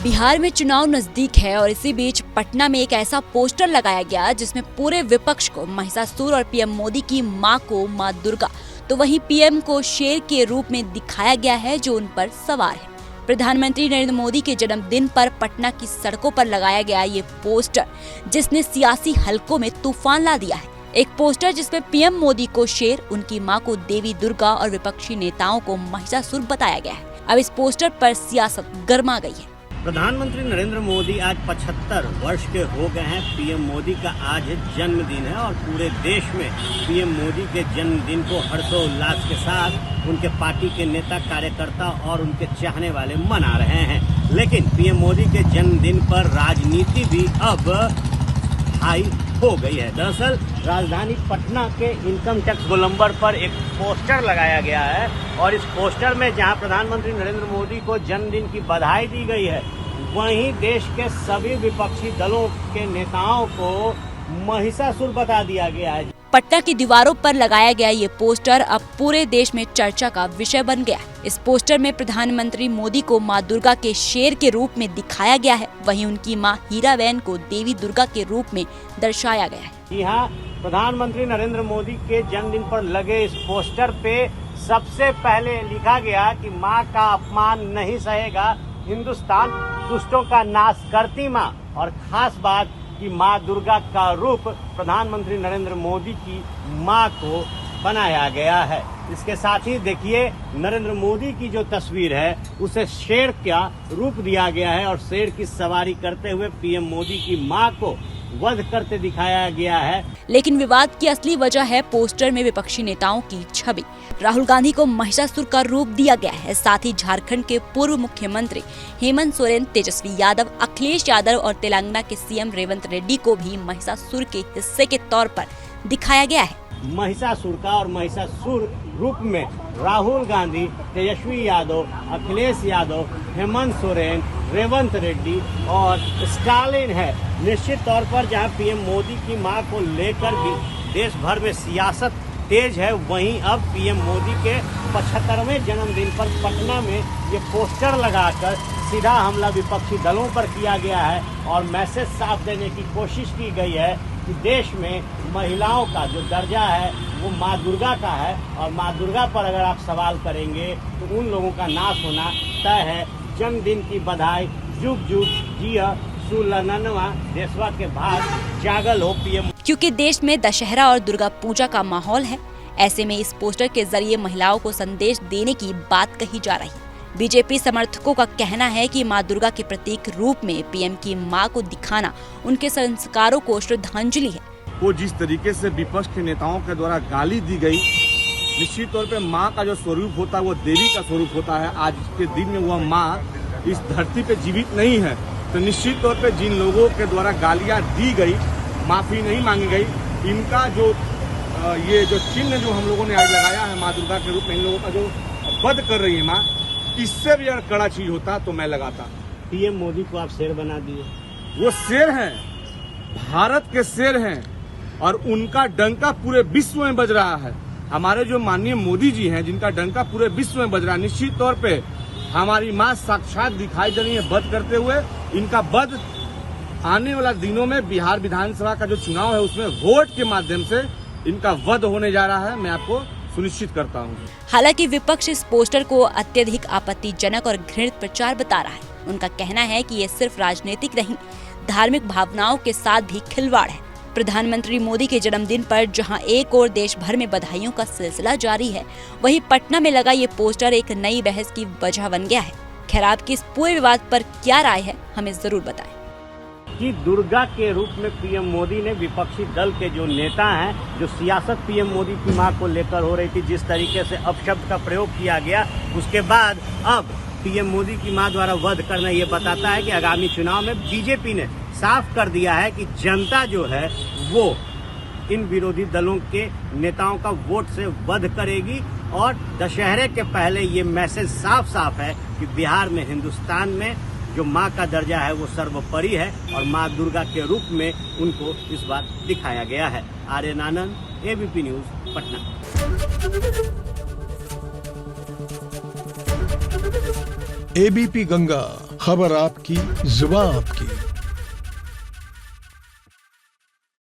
बिहार में चुनाव नजदीक है और इसी बीच पटना में एक ऐसा पोस्टर लगाया गया जिसमें पूरे विपक्ष को महिषासुर और पीएम मोदी की मां को मां दुर्गा, तो वहीं पीएम को शेर के रूप में दिखाया गया है जो उन पर सवार है। प्रधानमंत्री नरेंद्र मोदी के जन्मदिन पर पटना की सड़कों पर लगाया गया ये पोस्टर जिसने सियासी हलकों में तूफान ला दिया है। एक पोस्टर जिसमें पीएम मोदी को शेर, उनकी मां को देवी दुर्गा और विपक्षी नेताओं को महिषासुर बताया गया है। अब इस पोस्टर पर सियासत गर्मा गई है। प्रधानमंत्री नरेंद्र मोदी आज 75 वर्ष के हो गए हैं। पीएम मोदी का आज जन्मदिन है और पूरे देश में पीएम मोदी के जन्मदिन को हर्षोल्लास के साथ उनके पार्टी के नेता, कार्यकर्ता और उनके चाहने वाले मना रहे हैं। लेकिन पीएम मोदी के जन्मदिन पर राजनीति भी अब हाई हो गई है। दरअसल राजधानी पटना के इनकम टैक्स गोलंबर पर एक पोस्टर लगाया गया है और इस पोस्टर में जहां प्रधानमंत्री नरेंद्र मोदी को जन्मदिन की बधाई दी गई है, वहीं देश के सभी विपक्षी दलों के नेताओं को महिषासुर बता दिया गया है। पटना की दीवारों पर लगाया गया ये पोस्टर अब पूरे देश में चर्चा का विषय बन गया है। इस पोस्टर में प्रधानमंत्री मोदी को मां दुर्गा के शेर के रूप में दिखाया गया है, वहीं उनकी मां हीराबेन को देवी दुर्गा के रूप में दर्शाया गया है। यहाँ प्रधानमंत्री नरेंद्र मोदी के जन्मदिन पर लगे इस पोस्टर पे सबसे पहले लिखा गया कि मां का अपमान नहीं सहेगा हिंदुस्तान, दुष्टों का नाश करती मां, और खास बात कि मां दुर्गा का रूप प्रधानमंत्री नरेंद्र मोदी की मां को बनाया गया है। इसके साथ ही देखिए नरेंद्र मोदी की जो तस्वीर है उसे शेर का रूप दिया गया है और शेर की सवारी करते हुए पीएम मोदी की मां को वध करते दिखाया गया है। लेकिन विवाद की असली वजह है पोस्टर में विपक्षी नेताओं की छवि। राहुल गांधी को महिषासुर का रूप दिया गया है। साथ ही झारखंड के पूर्व मुख्यमंत्री हेमंत सोरेन, तेजस्वी यादव, अखिलेश यादव और तेलंगाना के सीएम रेवंत रेड्डी को भी महिषासुर के हिस्से के तौर पर दिखाया गया है। महिषासुर का और महिषासुर रूप में राहुल गांधी, तेजस्वी यादव, अखिलेश यादव, हेमंत सोरेन, रेवंत रेड्डी और स्टालिन है। निश्चित तौर पर जहां पीएम मोदी की मां को लेकर भी देश भर में सियासत तेज है, वहीं अब पीएम मोदी के 75वें जन्मदिन पर पटना में ये पोस्टर लगाकर सीधा हमला विपक्षी दलों पर किया गया है और मैसेज साफ देने की कोशिश की गई है कि देश में महिलाओं का जो दर्जा है वो मां दुर्गा का है और मां दुर्गा पर अगर आप सवाल करेंगे तो उन लोगों का नाश होना तय है। जन्मदिन की बधाई, जुग जुग जिया सुलननवा, देशवा के भाग जागल हो पीएम। क्योंकि देश में दशहरा और दुर्गा पूजा का माहौल है, ऐसे में इस पोस्टर के जरिए महिलाओं को संदेश देने की बात कही जा रही है। बीजेपी समर्थकों का कहना है कि मां दुर्गा के प्रतीक रूप में पीएम की मां को दिखाना उनके संस्कारों को श्रद्धांजलि है। वो जिस तरीके से विपक्ष के नेताओं के द्वारा गाली दी गई, निश्चित तौर पे मां का जो स्वरूप होता है वो देवी का स्वरूप होता है। आज के दिन में वह मां इस धरती पे जीवित नहीं है, तो निश्चित तौर पे जिन लोगों के द्वारा गालियां दी गई, माफी नहीं मांगी गई, इनका जो ये जो चिन्ह जो हम लोगों ने आज लगाया है मां दुर्गा के रूप में, इन लोगों का जो वध कर रही है मां, इससे भी अगर कड़ा चीज होता तो मैं लगाता। पीएम मोदी को आप शेर बना दिए। वो शेर हैं, भारत के शेर हैं और उनका डंका पूरे विश्व में बज रहा है। हमारे जो माननीय मोदी जी हैं, जिनका डंका पूरे विश्व में बज रहा है, निश्चित तौर पे हमारी मां साक्षात दिखाई दे रही है वध करते हुए। इनका वध आने वाला दिनों में बिहार विधानसभा का जो चुनाव है उसमें वोट के माध्यम से इनका वध होने जा रहा है, मैं आपको सुनिश्चित करता हूँ। हालांकि विपक्ष इस पोस्टर को अत्यधिक आपत्तिजनक और घृणित प्रचार बता रहा है। उनका कहना है कि ये सिर्फ राजनीतिक नहीं, धार्मिक भावनाओं के साथ भी खिलवाड़ है। प्रधानमंत्री मोदी के जन्मदिन पर जहां एक और देश भर में बधाइयों का सिलसिला जारी है, वहीं पटना में लगा ये पोस्टर एक नई बहस की वजह बन गया है। खैर, आपकी इस पूरे विवाद पर क्या राय है, हमें जरूर बताएं। कि दुर्गा के रूप में पीएम मोदी ने विपक्षी दल के जो नेता हैं, जो सियासत पीएम मोदी की मां को लेकर हो रही थी, जिस तरीके से अपशब्द का प्रयोग किया गया, उसके बाद अब पीएम मोदी की मां द्वारा वध करना ये बताता है कि आगामी चुनाव में बीजेपी ने साफ कर दिया है कि जनता जो है वो इन विरोधी दलों के नेताओं का वोट से वध करेगी। और दशहरे के पहले ये मैसेज साफ साफ है कि बिहार में, हिंदुस्तान में जो मां का दर्जा है वो सर्वोपरि है और मां दुर्गा के रूप में उनको इस बार दिखाया गया है। Aryan Anand, ABP news, Patna. ABP Ganga, खबर आपकी, जुबान आपकी।